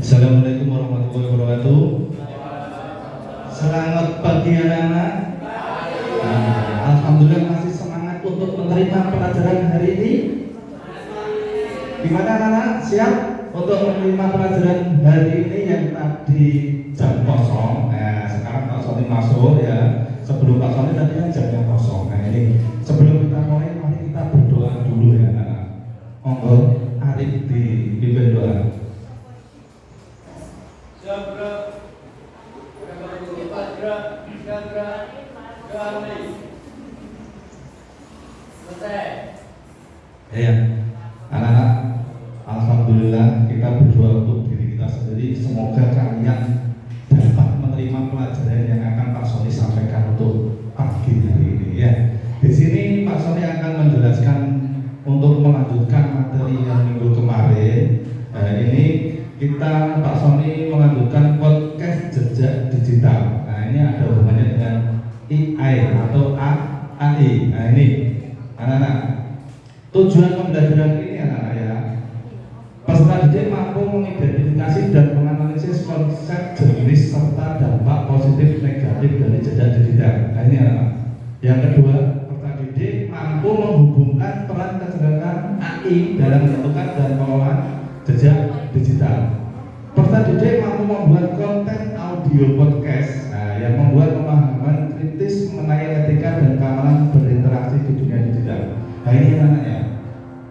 Assalamualaikum warahmatullahi wabarakatuh. Selamat pagi anak-anak. Alhamdulillah masih semangat untuk menerima pelajaran hari ini. Gimana anak-anak? Siap untuk menerima pelajaran hari ini yang tadi jam kosong. Nah, sekarang Pak Sony masuk ya. Sebelum Pak Sony tadi kan jamnya kosong. Nah ini sebelum kita mulai, mari kita berdoa dulu ya anak-anak. Monggo Arif dipimpin doa. Ya, anak-anak, alhamdulillah kita berdoa untuk diri kita sendiri. Semoga kalian dapat menerima pelajaran yang akan Pak Sony sampaikan untuk pagi hari ini ya. Di sini Pak Sony akan menjelaskan untuk melanjutkan materi yang minggu kemarin. Ini kita Pak Sony melanjutkan podcast jejak digital. Nah ini ada hubungannya dengan AI atau AI. Nah ini anak-anak, tujuan pembelajaran ini anak-anak ya, peserta didik mampu mengidentifikasi dan menganalisis konsep jenis serta dampak positif negatif dari jejak digital. Nah ini anak-anak. Yang kedua, peserta didik mampu menghubungkan peran kecerdasan AI dalam menentukan dan pengolahan jejak digital. Peserta didik mampu membuat konten audio podcast yang membuat pemahaman kritis mengenai etika dan keamanan berinteraksi di dunia digital. Nah ini anak-anaknya,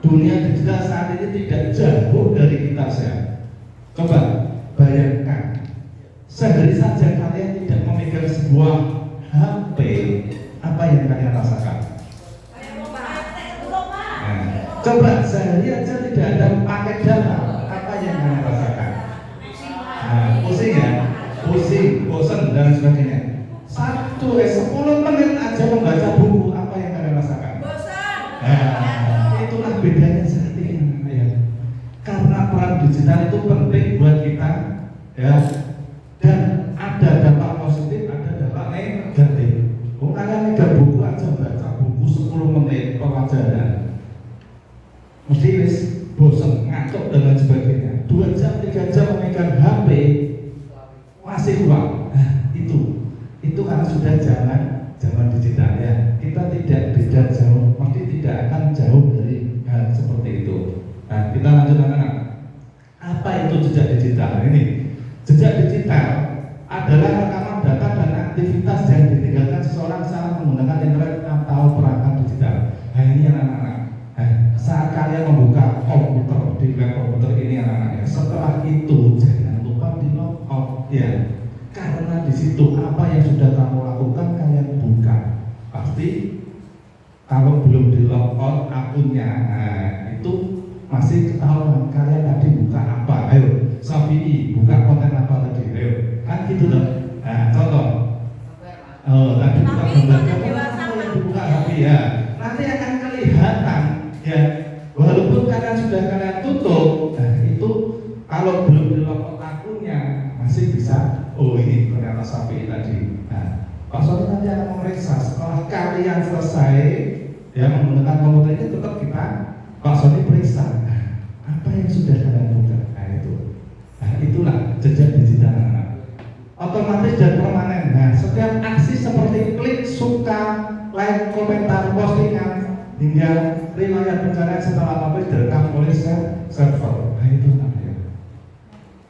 dunia digital saat ini tidak jauh dari kita ya. Coba bayangkan, sehari saja kalian tidak memegang sebuah HP, apa yang kalian rasakan? Nah, coba sehari aja tidak ada pakai data, apa yang kalian rasakan? Nah, pusing ya, pusing, bosan dan sebagainya. 10 menit aja membaca buku, apa yang kalian rasakan? Nah, itulah bedanya saat ini ya. Karena peran digital itu penting buat kita ya, dan ada dampak positif, ada dampak negatif. Kalian megang buku aja, baca buku 10 menit pelajaran, mesti wis bosan, ngantuk dan lain sebagainya. 2 jam, 3 jam memegang HP masih kurang. Nah, itu karena sudah zaman digital ya. Kita tidak beda jauh, pasti tidak akan jauh dari hal seperti itu. Nah, kita lanjut anak-anak. Apa itu jejak digital? Ini jejak digital adalah rekaman data dan aktivitas yang ditinggalkan seseorang saat menggunakan internet atau perangkat digital. Nah ini anak-anak. Saat kalian membuka komputer di web komputer ini anak-anak, setelah itu jangan lupa di log out ya. Karena di situ apa yang sudah kamu lakukan kalian buka. Pasti kalau belum di log out akunnya, itu masih ketahuan kalian tadi buka apa. Ayo, Safi buka konten apa tadi? Ayo, kan gitu loh. Nah, contoh. Tadi buka gambar apa yang dibuka Safi ya. Nanti akan kelihatan ya. Walaupun kalian tutup, nah itu kalau belum di log out akunnya masih bisa. Oh ini ternyata Safi tadi. Nah, Pak Sony nanti akan memeriksa setelah kalian selesai ya menggunakan komputer ini, tetap kita Pak Sony periksa apa yang sudah kalian buka. Nah itu, nah itulah jejak digital anak. Otomatis dan permanen. Nah setiap aksi seperti klik, suka, like, komentar, postingan hingga riwayat pencarian setelah publish direkam oleh server. Nah itu namanya.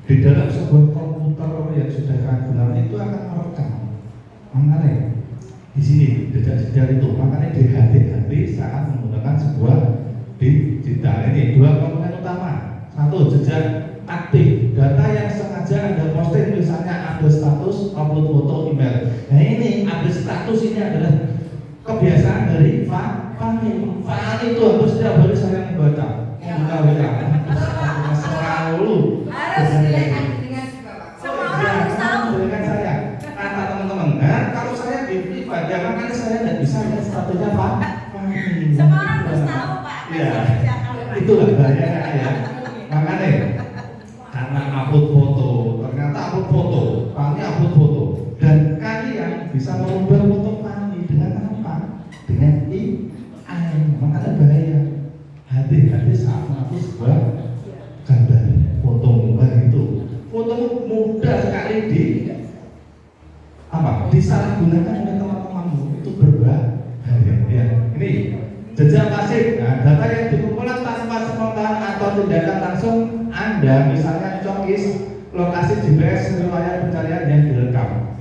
Di dalam sebuah komputer yang sudah kalian gunakan itu akan merekam. Makanya di sini jejak digital itu, makanya di HP saat menggunakan sebuah digital ini 2 komponen utama. 1 jejak aktif, data yang sengaja Anda posting, misalnya ada status, upload foto, email. Nah ini ada status, ini adalah kebiasaan dari Fani itu harus setiap hari saya membaca membuka WA selalu harus dengan semua orang harus tahu dengan saya kata teman-teman. Nah kalau saya di ibadah makanya saya tidak bisa lihat statusnya Pak. Semua orang harus tahu Pak. Ya itulah bahayanya ya. Makanya karena upload foto, ternyata upload foto, Fani upload foto, dan kalian bisa merubah foto Fani dengan apa? Dengan AI. Makanya bahaya. Hati-hati saat menghapus sebuah gambar foto itu. disalahgunakan oleh teman-temanmu itu berbahaya. Ya, ini jejak pasif. Nah, data yang dikumpulkan tanpa sepengetahuan atau tindakan langsung Anda, misalnya cokis lokasi GPS wilayah pencarian yang direkam.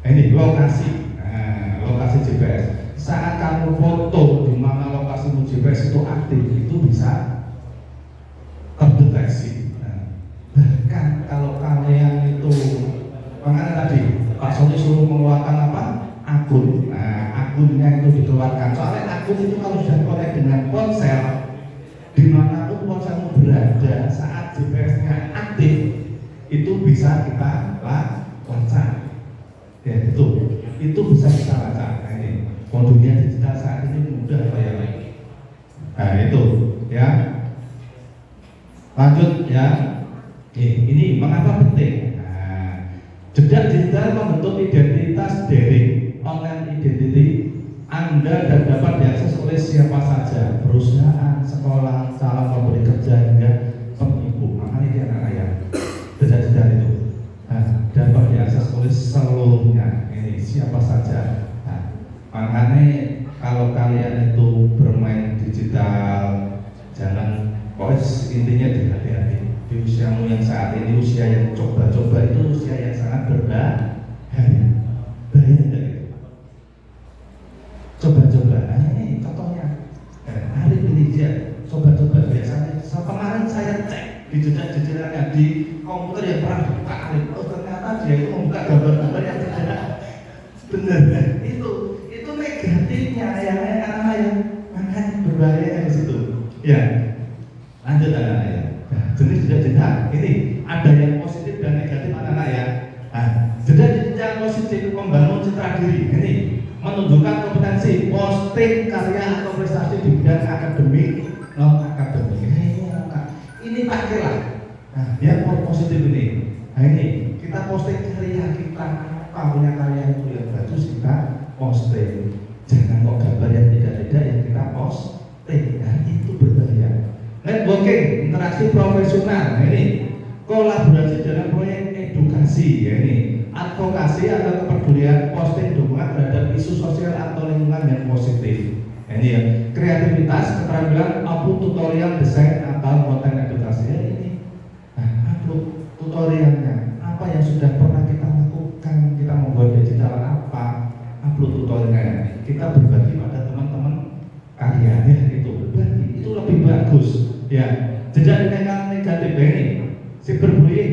Ini lokasi, lokasi GPS. Saat kamu foto di mana lokasi GPS itu aktif, itu bisa terdeteksi. Bahkan kalau kalian itu, makanya tadi Pak Sony suruh mengeluarkan apa? Akun. Nah, akunnya itu dikeluarkan. Soalnya akun itu kalau sudah connect dengan ponsel, dimanapun ponselmu berada saat GPS-nya aktif, itu bisa kita lacak. Ya itu bisa kita lacak. Nah, ini dunia digital saat ini mudah Pak ya. Nah itu ya. Lanjut ya. Ini mengapa penting? Nah, jejak digital membentuk identitas daring, online identity Anda dan dapat diakses oleh siapa saja, perusahaan, sekolah, calon pemberi kerja hingga penipu. Makanya dia anak ayah. Jejak digital itu dapat diakses oleh seluruhnya. Ini siapa saja. Makanya kalau kalian itu bermain digital, jangan, intinya hati-hati. Di usiamu yang saat ini, usia yang coba-coba itu usia yang sangat berbahaya. Bahaya enggak itu? Coba-coba, ini contohnya. Hari ini dia coba-coba biasanya. Kemarin saya cek di jejak-jejaknya di komputer yang pernah dibuka. Oh ternyata dia itu membuka gambar-gambar yang tidak benar. Itu negatifnya yang anak-anak makanya berbahaya di situ. Ya, lanjut anak-anak ya. Jenis jejak ini ada yang positif dan negatif anak-anak ya. Jejak yang positif membangun citra diri. Ini menunjukkan kompetensi, posting karya atau prestasi di bidang akademik, non akademik. Ini pakailah. Yang positif ini. Nah ini kita posting karya kita, apa punya karya itu yang bagus kita posting. Jangan kok gambar yang tidak-tidak yang kita posting. Nah itu berbahaya. Networking, interaksi profesional. Nah, ini kolaborasi dalam proyek edukasi. Ya, ini advokasi atau kepedulian, posting dukungan terhadap isu sosial atau lingkungan yang positif. Nah, ini ya, kreativitas, keterampilan, upload tutorial, desain atau konten edukasi. Ya, ini upload tutorialnya, apa yang sudah pernah kita lakukan, kita membuat digital apa, upload tutorialnya. Kita berbagi pada teman-teman karyanya itu berbagi, itu lebih bagus. Ya, jejak negatif ini, cyberbullying,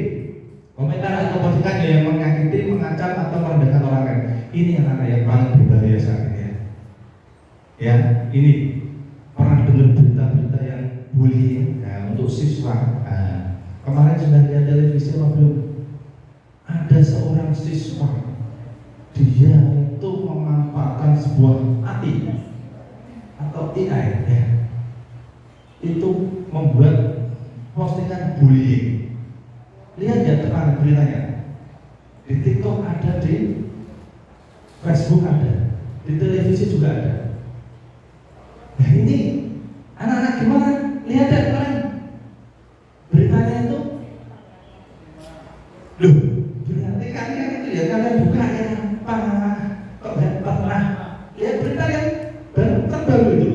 komentar atau postingan yang menyakiti, mengancam atau merendahkan orang lain. Ini anak-anak yang paling berbahaya saat ini. Ya, ini pernah dengar berita-berita yang bullying untuk siswa. Kemarin sudah lihat televisi apa belum? Ada seorang siswa, dia itu memanfaatkan sebuah AI atau AI ya. Itu membuat postingan bullying. Lihat ya tekan beritanya. Di TikTok ada, di Facebook ada, di televisi juga ada. Nah ini anak-anak gimana? Lihat ya kalian beritanya itu. Loh, berarti kalian itu ya kalian buka ya apa? Kok nggak pernah lihat berita yang terbaru itu?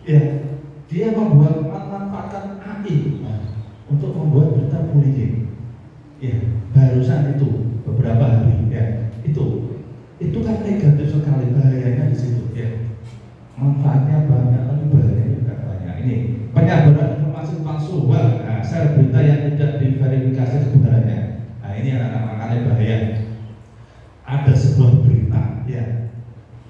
Ya. Dia memanfaatkan AI untuk membuat berita bullying. Ya, barusan itu beberapa hari ya. Itu kan negatif sekali, bahayanya di situ ya. Manfaatnya banyak tapi bahayanya juga banyak. Ini penyebaran informasi palsu, share berita yang tidak diverifikasi kebenarannya. Nah, ini anak-anak bahaya. Ada sebuah berita ya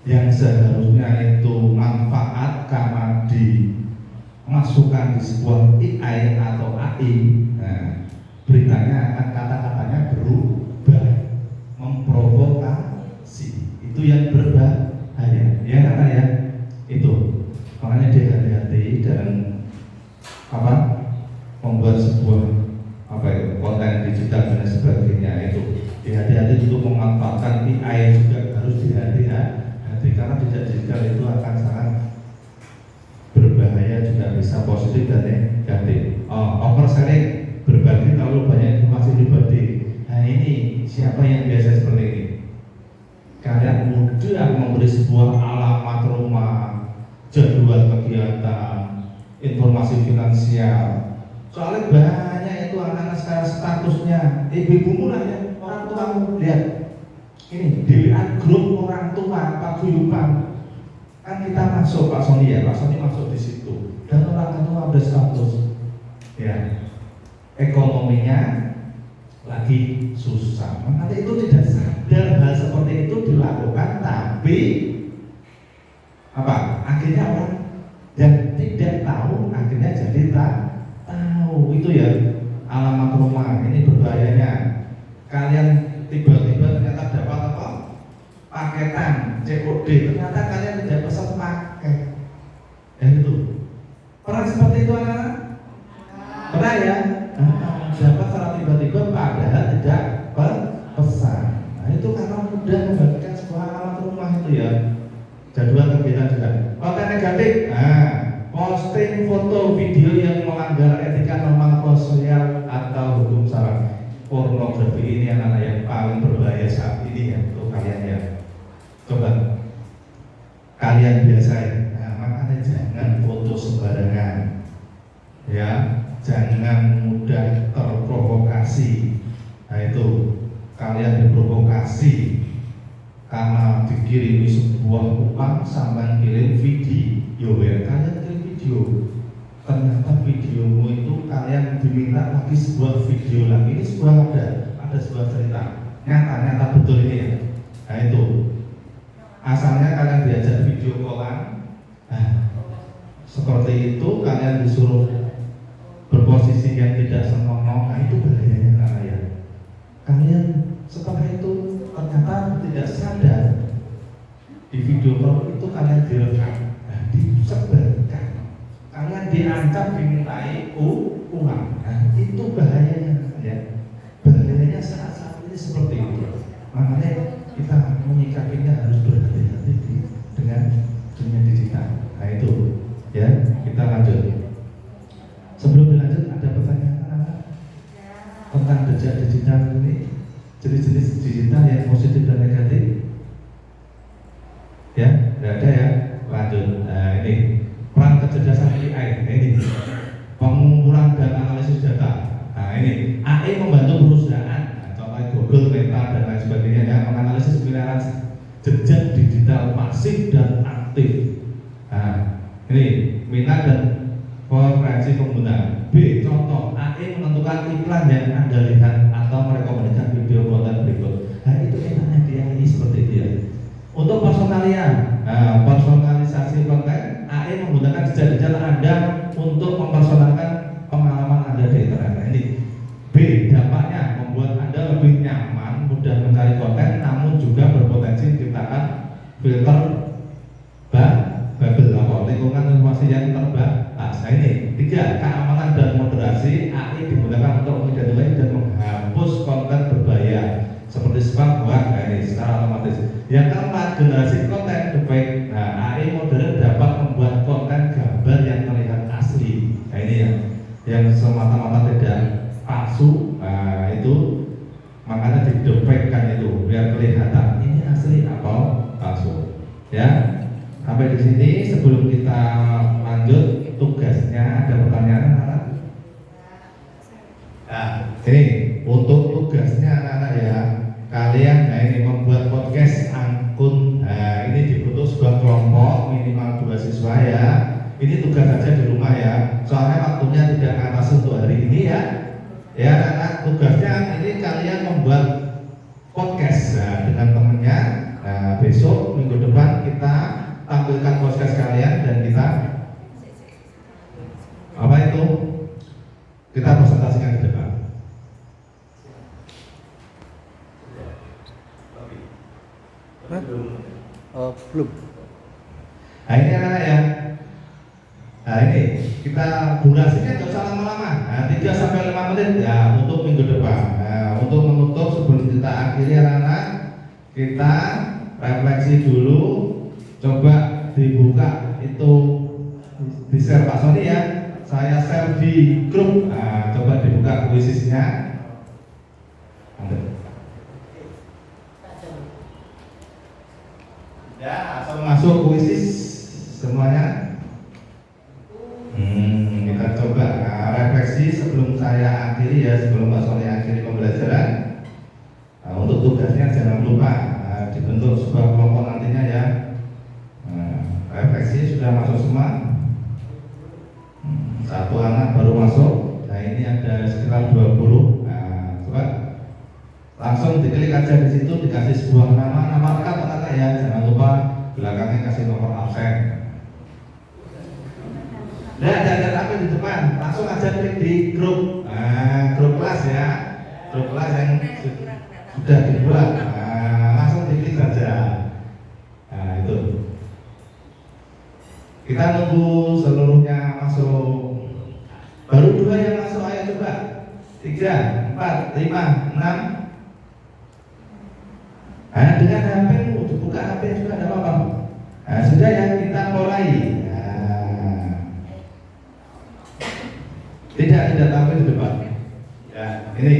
yang seharusnya itu manfaat karena dimasukkan di sebuah AI atau AI, beritanya kata-katanya berubah, memprovokasi. Itu yang berbahaya, ya karena ya itu. Makanya dia hati-hati dan membuat sebuah konten digital dan sebagainya itu. Hati-hati untuk memanfaatkan AI juga harus hati-hati karena digital itu akan sangat berbahaya, juga bisa positif dan negatif. Oversharing, berbagi terlalu banyak informasi pribadi. Nah ini siapa yang biasa seperti ini? dengan mudah memberi sebuah alamat rumah, jadwal kegiatan, informasi finansial. Soalnya banyak itu anak-anak sekarang statusnya ibu-ibu lah ya, orang tua kamu lihat ini di WA grup orang tua paguyuban kan kita masuk Pak Sony ya, Pak Sony masuk di situ dan orang tua berstatus ya ekonominya lagi susah. Maka itu tidak sadar hal seperti itu dilakukan, tapi apa? Akhirnya orang dan tidak tahu, akhirnya jadi tak tahu itu ya alamat rumah. Ini berbahayanya. Kalian tiba-tiba ternyata dapat apa? Paketan COD. Ternyata kalian tidak pesan paket. Ya itu. Pernah seperti itu anak-anak? Pernah ya? Dapat secara tiba-tiba padahal tidak pesan. Nah itu karena mudah membagikan sebuah alamat rumah itu ya. Jadwal kegiatan juga. Konten negatif. Nah, posting foto video yang melanggar etika norma sosial atau hukum syarat. Pornografi ini anak-anak yang paling berbahaya saat ini ya untuk kalian ya. Coba kalian biasa ya. Nah, makanya jangan foto sembarangan. Ya. Jangan mudah terprovokasi. Nah itu kalian diprovokasi karena dikirimi sebuah uang sampai kirim video ya, kalian kirim video ternyata videomu itu kalian diminta lagi sebuah video lagi. Ini sebuah ada sebuah cerita nyata betul ini ya. Nah itu asalnya kalian diajak video callan, nah, seperti itu kalian disuruh berposisi yang tidak senonoh. Nah itu bahayanya anak ya. Kalian setelah itu ternyata tidak sadar di video call itu kalian direkam, nah, disebarkan, kalian diancam dimintai uang. Nah itu bahayanya ya. Bahayanya saat ini seperti itu. Makanya kita menyikapinya harus berhati-hati dengan dunia digital. Nah itu ya, kita lanjut. Sebelum dilanjut ada pertanyaan tentang jejak digital ini, jenis-jenis digital yang positif dan negatif? Ya, tidak ada ya. Lanjut. Nah ini peran kecerdasan AI. Nah, ini pengumpulan dan analisis data. Nah ini AI membantu perusahaan, nah, contohnya Google, Meta dan lain sebagainya ya, menganalisis miliaran jejak digital pasif dan aktif. Nah ini minat dan preferensi pengguna. B. Contoh, AI menentukan iklan yang Anda lihat atau merekomendasikan video konten berikut. Nah itu enaknya di AI seperti itu ya. Untuk personalisasi konten, AI menggunakan jejak digital Anda untuk mempersonalkan pengalaman Anda di internet. Nah, ini. B. Dampaknya membuat Anda lebih nyaman, mudah mencari konten, namun juga berpotensi menciptakan filter bubble atau lingkungan informasi yang terbatas. Nah ini 3. Keamanan dan moderasi. AI digunakan untuk mengidentifikasi dan menghapus konten berbahaya seperti spam, hoax. Nah ini secara otomatis. Yang keempat, generasi konten deepfake. Nah AI modern dapat membuat konten gambar yang terlihat asli. Nah ini yang semata-mata tidak palsu. Nah itu makanya di deepfake kan itu biar kelihatan ini asli atau palsu. Ya. Sampai di sini. Sebelum kita lanjut, tugasnya ada pertanyaan anak-anak? Nah, ini untuk tugasnya anak-anak ya. Kalian ini membuat podcast angkun. Nah, ini dibentuk sebuah kelompok minimal 2 siswa ya. Ini tugas saja di rumah ya. Soalnya waktunya tidak atas untuk hari ini ya. Ya anak-anak, tugasnya ini kalian membuat podcast dengan temennya. Nah, besok minggu depan kita tampilkan podcast kalian dan kita apa itu? Kita presentasikan di depan. Belum. Nah ini anak-anak ya. Nah ini kita durasinya nggak usah lama-lama. Nah 3-5 menit ya untuk minggu depan. Nah untuk menutup sebelum kita akhiri anak-anak, kita refleksi dulu. Coba dibuka itu di share Pak Sony ya. Saya share di grup. Nah, coba dibuka kuisisnya. masuk kuisis semuanya? Kita coba refleksi sebelum saya akhiri ya, sebelum Pak Sony akhiri pembelajaran. Untuk tugasnya jangan lupa dibentuk sebuah kelompok nantinya ya. Refleksi sudah masuk semua. Satu anak baru masuk. Nah ini ada sekitar 20. Coba langsung diklik aja di situ, dikasih sebuah nama lengkap ya. Jangan lupa belakangnya kasih nomor absen. Nah, jangan apa di depan, langsung aja klik di grup, grup kelas ya, grup kelas yang sudah dibuat, langsung diklik saja. Nah itu, kita nunggu seluruhnya masuk. Baru 2 yang masuk, ayo coba 3, 4, 5, 6. Dengan HP dibuka HP juga ada apa-apa. Sudah ya, kita mulai. Tidak tampil di depan. Ya, ini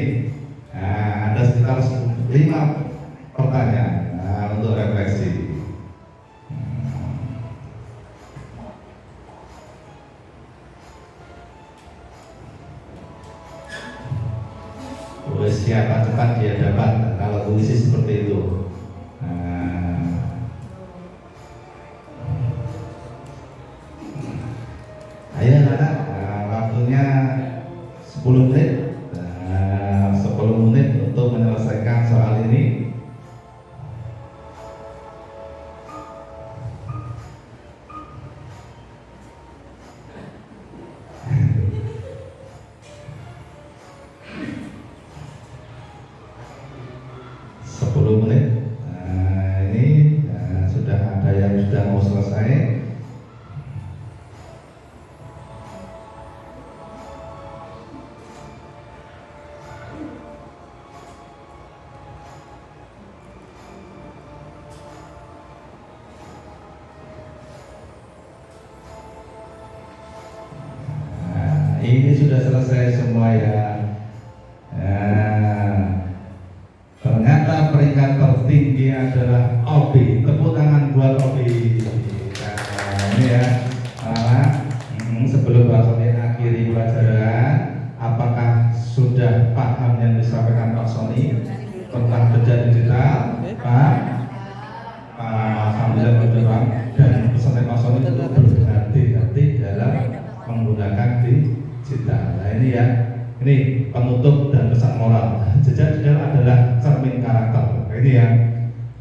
ada sekitar 5 pertanyaan untuk refleksi. Siapa cepat dia dapat kalau tulis seperti itu. Ayo anak, waktunya 10 menit. 10 menit untuk menyelesaikan soal ini. Sudah ada yang sudah mau selesai. Ini sudah selesai semua ya. Ternyata peringkat tertinggi adalah Obi. Tepuk tangan buat Obi. Ini ya, sebelum Pak Sony akhiri pelajaran, apakah sudah paham yang disampaikan Pak Sony tentang jejak digital? Pak, alhamdulillah betul. Dan pesan Pak Sony itu berhati-hati dalam menggunakan digital. Nah ini ya, ini penutup dan pesan moral. Jejak digital adalah cermin karakter. Ini ya,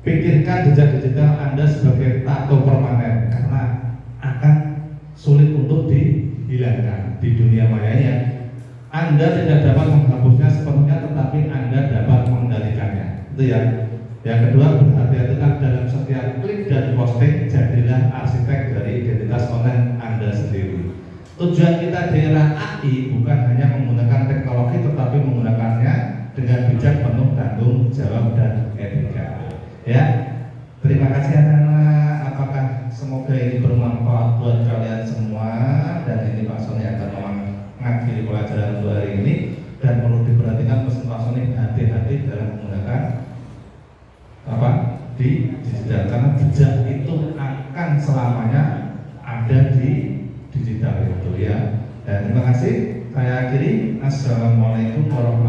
pikirkan jejak digital Anda sebagai tato permanen karena akan sulit untuk dihilangkan di dunia maya ya. Anda tidak dapat menghapusnya sepenuhnya, tetapi Anda dapat mengendalikannya. Itu ya. Yang kedua, berhati-hatilah dalam setiap klik dan posting. Jadilah arsitek dari identitas online Anda sendiri. Tujuan kita di era AI bukan hanya menggunakan teknologi, tetapi menggunakannya dengan bijak, penuh tanggung jawab dan etika. Ya, terima kasih anak-anak. Apakah semoga ini bermanfaat buat kalian semua? Dan ini Pak Sony akan mengakhiri pelajaran untuk hari ini. Dan perlu diperhatikan pesan Pak Sony, hati-hati dalam menggunakan di digital, karena jejak itu akan selamanya ada di digital itu ya. Dan terima kasih. Saya akhiri. Assalamualaikum warahmatullahi wabarakatuh.